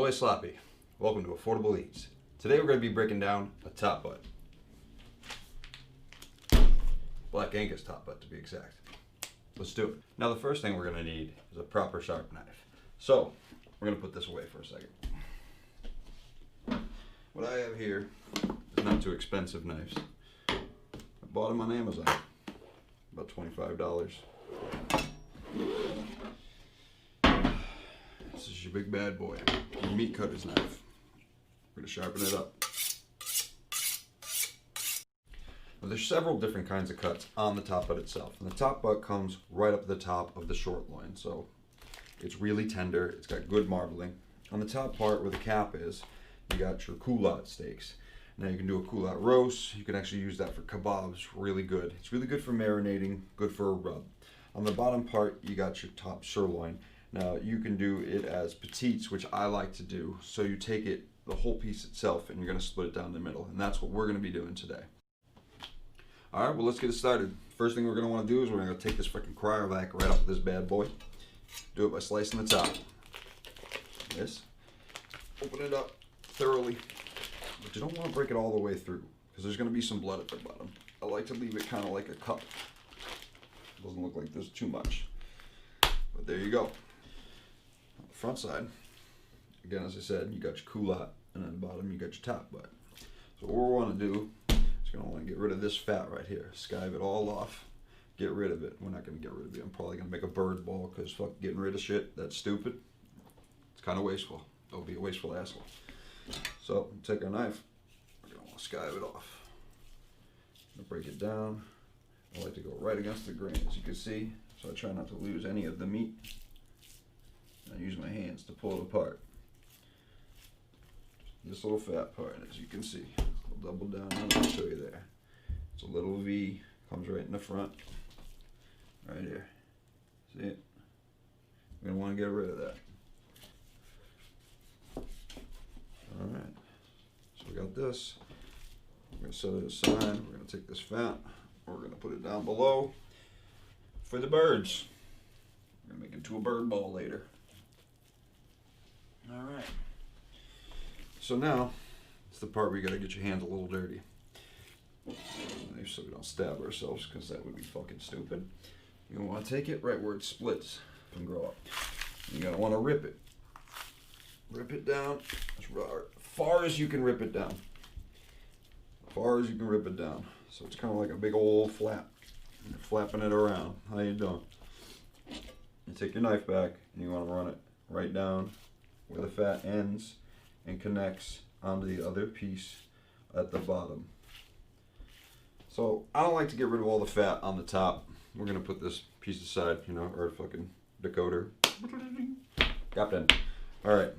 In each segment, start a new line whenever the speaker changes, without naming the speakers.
Ahoy Sloppy, welcome to Affordable Eats. Today we're going to be breaking down a top butt. Black Angus top butt to be exact. Let's do it. Now the first thing we're going to need is a proper sharp knife. So we're going to put this away for a second. What I have here is not too expensive knives. I bought them on Amazon, about $25. This is your big bad boy, your meat cutter's knife. We're going to sharpen it up. Now, there's several different kinds of cuts on the top butt itself. And the top butt comes right up the top of the short loin, so it's really tender. It's got good marbling. On the top part where the cap is, you got your culotte steaks. Now you can do a culotte roast. You can actually use that for kebabs. Really good. It's really good for marinating, good for a rub. On the bottom part, you got your top sirloin. Now you can do it as petites, which I like to do. So you take it, the whole piece itself, and you're going to split it down the middle. And that's what we're going to be doing today. All right, well, let's get started. First thing we're going to want to do is we're going to take this freaking cryovac right off this bad boy. Do it by slicing the top. This. Open it up thoroughly. But you don't want to break it all the way through because there's going to be some blood at the bottom. I like to leave it kind of like a cup. Doesn't look like there's too much. But there you go. On the front side, again, as I said, you got your culotte, and on the bottom you got your top butt. So what we want to do is going to want to get rid of this fat right here. Skive it all off. Get rid of it. We're not going to get rid of it. I'm probably going to make a bird ball because fuck getting rid of shit, that's stupid. It's kind of wasteful. Don't be a wasteful asshole. So take our knife. We're going to want to skive it off. I'm going to break it down. I like to go right against the grain, as you can see, so I try not to lose any of the meat. And I use my hands to pull it apart. This little fat part, as you can see. I'll double down on it and show you there. It's a little V, comes right in the front. Right here. See it? We're going to want to get rid of that. Alright, so we got this. We're going to set it aside. We're going to take this fat. We're going to put it down below for the birds. We're going to make it into a bird ball later. Alright. So now, it's the part where you got to get your hands a little dirty. So we don't stab ourselves, because that would be fucking stupid. You want to take it right where it splits and grow up. You're going to want to rip it. Rip it down as far as you can rip it down. As far as you can rip it down. So it's kind of like a big old flap. You're flapping it around. How you doing? You take your knife back and you want to run it right down where the fat ends and connects onto the other piece at the bottom. So I don't like to get rid of all the fat on the top. We're going to put this piece aside, you know, or a fucking decoder. Captain. Alright,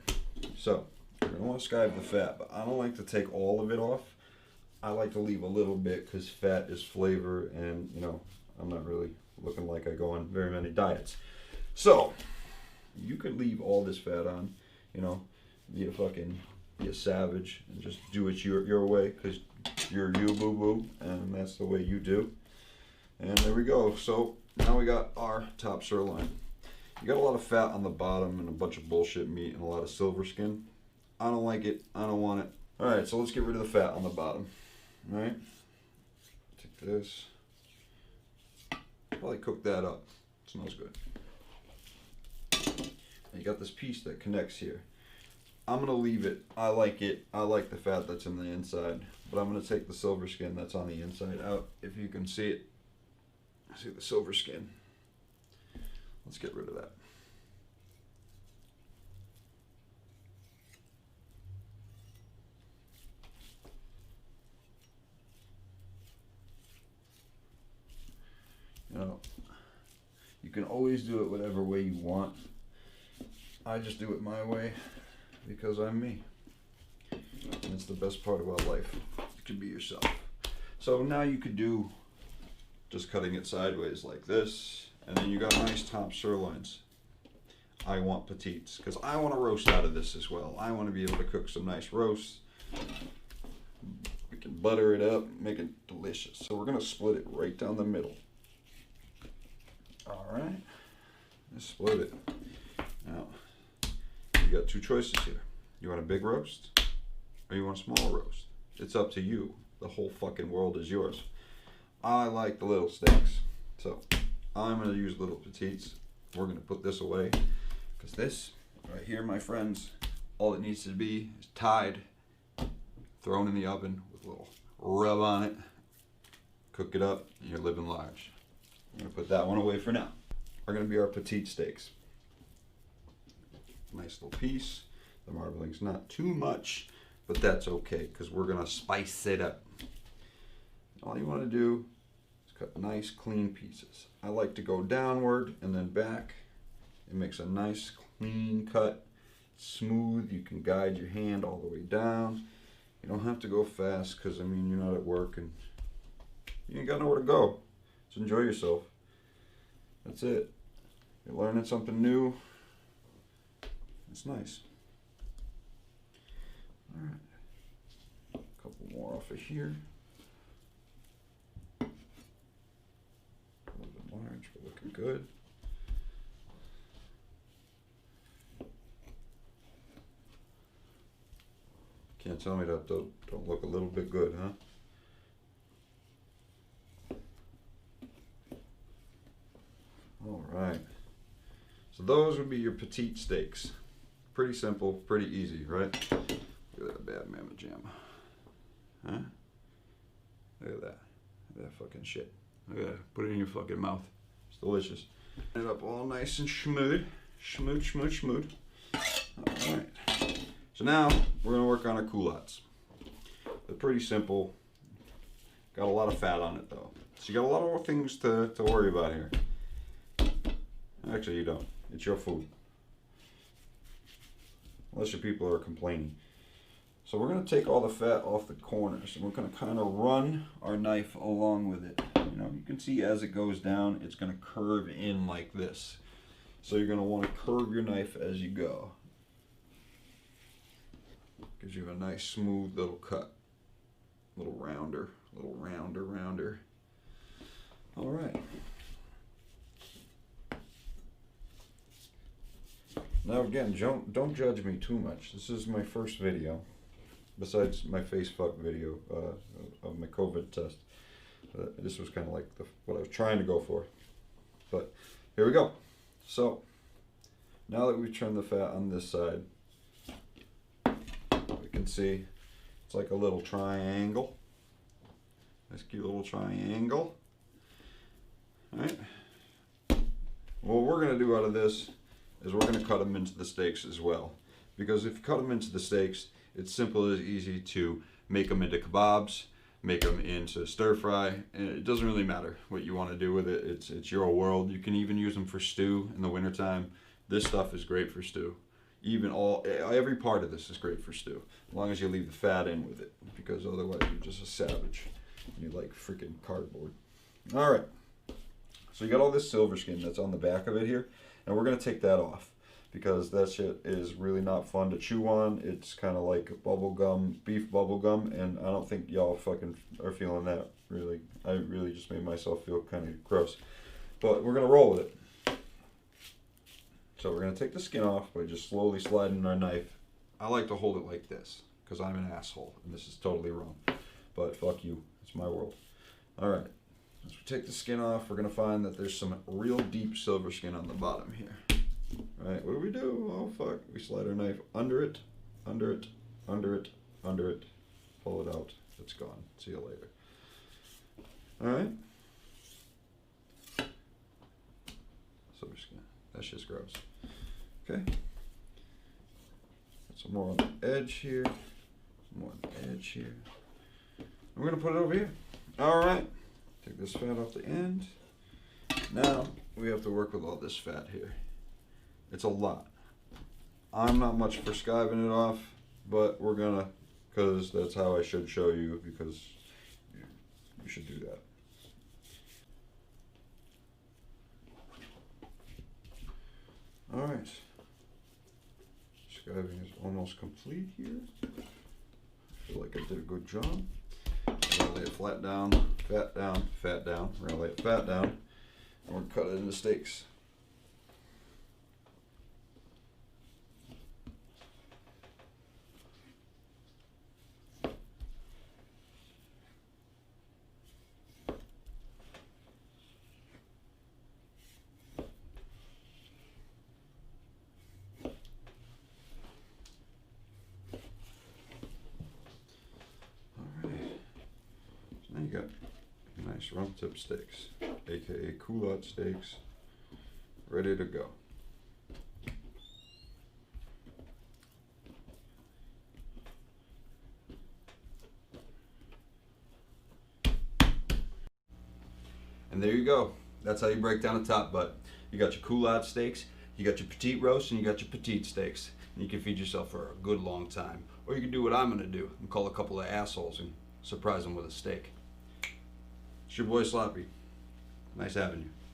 so you're going to want to skive the fat, but I don't like to take all of it off. I like to leave a little bit because fat is flavor, and you know, I'm not really looking like I go on very many diets. So you could leave all this fat on, you know, be a savage and just do it your way because you're you, boo boo, and that's the way you do. And there we go. So now we got our top sirloin. You got a lot of fat on the bottom and a bunch of bullshit meat and a lot of silver skin. I don't like it. I don't want it. Alright, so let's get rid of the fat on the bottom. Alright. Take this. Probably cook that up. It smells good. And you got this piece that connects here. I'm going to leave it. I like it. I like the fat that's in the inside. But I'm going to take the silver skin that's on the inside out. If you can see it. See the silver skin. Let's get rid of that. You know, you can always do it whatever way you want. I just do it my way because I'm me. And it's the best part about life. You can be yourself. So now you could do just cutting it sideways like this. And then you got nice top sirloins. I want petites because I want to roast out of this as well. I want to be able to cook some nice roasts. We can butter it up, make it delicious. So we're going to split it right down the middle. All right. Let's split it. Now, you got two choices here. You want a big roast or you want a small roast? It's up to you. The whole fucking world is yours. I like the little steaks, so I'm going to use little petites. We're going to put this away because this right here, my friends, all it needs to be is tied, thrown in the oven with a little rub on it, cook it up, and you're living large. I'm going to put that one away for now. Are going to be our petite steaks. Nice little piece. The marbling's not too much, but that's okay because we're going to spice it up. All you want to do is cut nice clean pieces. I like to go downward and then back. It makes a nice clean cut, smooth. You can guide your hand all the way down. You don't have to go fast because, I mean, you're not at work and you ain't got nowhere to go. Just enjoy yourself. That's it. You're learning something new. It's nice. All right. A couple more off of here. A little bit large, but looking good. Can't tell me that don't look a little bit good, huh? All right. So those would be your petite steaks. Pretty simple, pretty easy, right? Look at that bad mamma jamma. Huh? Look at that. Look at that fucking shit. Look at that. Put it in your fucking mouth. It's delicious. Get it up all nice and schmood. Schmood, schmood, schmood. All right. So now we're gonna work on our culottes. They're pretty simple. Got a lot of fat on it though. So you got a lot of things to worry about here. Actually, you don't. It's your food. Unless your people are complaining. So we're going to take all the fat off the corners and we're going to kind of run our knife along with it. You know, you can see as it goes down, it's going to curve in like this. So you're going to want to curve your knife as you go. Gives you a nice smooth little cut. A little rounder, rounder. All right. Now again, don't judge me too much. This is my first video, besides my face fuck video of my COVID test. This was kind of like what I was trying to go for. But here we go. So now that we've turned the fat on this side, we can see it's like a little triangle. Nice cute little triangle. All right. What we're gonna do out of this is we're going to cut them into the steaks as well. Because if you cut them into the steaks, it's simple as easy to make them into kebabs, make them into stir fry, and it doesn't really matter what you want to do with it. It's your world. You can even use them for stew in the wintertime. This stuff is great for stew. Every part of this is great for stew, as long as you leave the fat in with it, because otherwise you're just a savage. You like freaking cardboard. All right. So you got all this silver skin that's on the back of it here. And we're going to take that off because that shit is really not fun to chew on. It's kind of like bubble gum, beef bubble gum, and I don't think y'all fucking are feeling that, really. I really just made myself feel kind of gross. But we're going to roll with it. So we're going to take the skin off by just slowly sliding our knife. I like to hold it like this because I'm an asshole, and this is totally wrong. But fuck you. It's my world. All right. As we take the skin off, we're going to find that there's some real deep silver skin on the bottom here. All right, what do? Oh, fuck. We slide our knife under it, under it, under it, under it. Pull it out. It's gone. See you later. All right. Silver skin. That's just gross. Okay. Got some more on the edge here. Some more on the edge here. We're going to put it over here. All right. Take this fat off the end. Now we have to work with all this fat here. It's a lot. I'm not much for skiving it off, but we're gonna, because that's how I should show you, because you should do that. All right. Skiving is almost complete here. I feel like I did a good job. We're gonna lay it flat down, fat down, fat down. We're gonna lay it fat down, and we're gonna cut it into steaks. you got nice rump tip steaks, aka culotte steaks, ready to go. And there you go. That's how you break down a top butt. You got your culotte steaks, you got your petite roast, and you got your petite steaks. And you can feed yourself for a good long time. Or you can do what I'm gonna do and call a couple of assholes and surprise them with a steak. It's your boy Sloppy. Nice having you.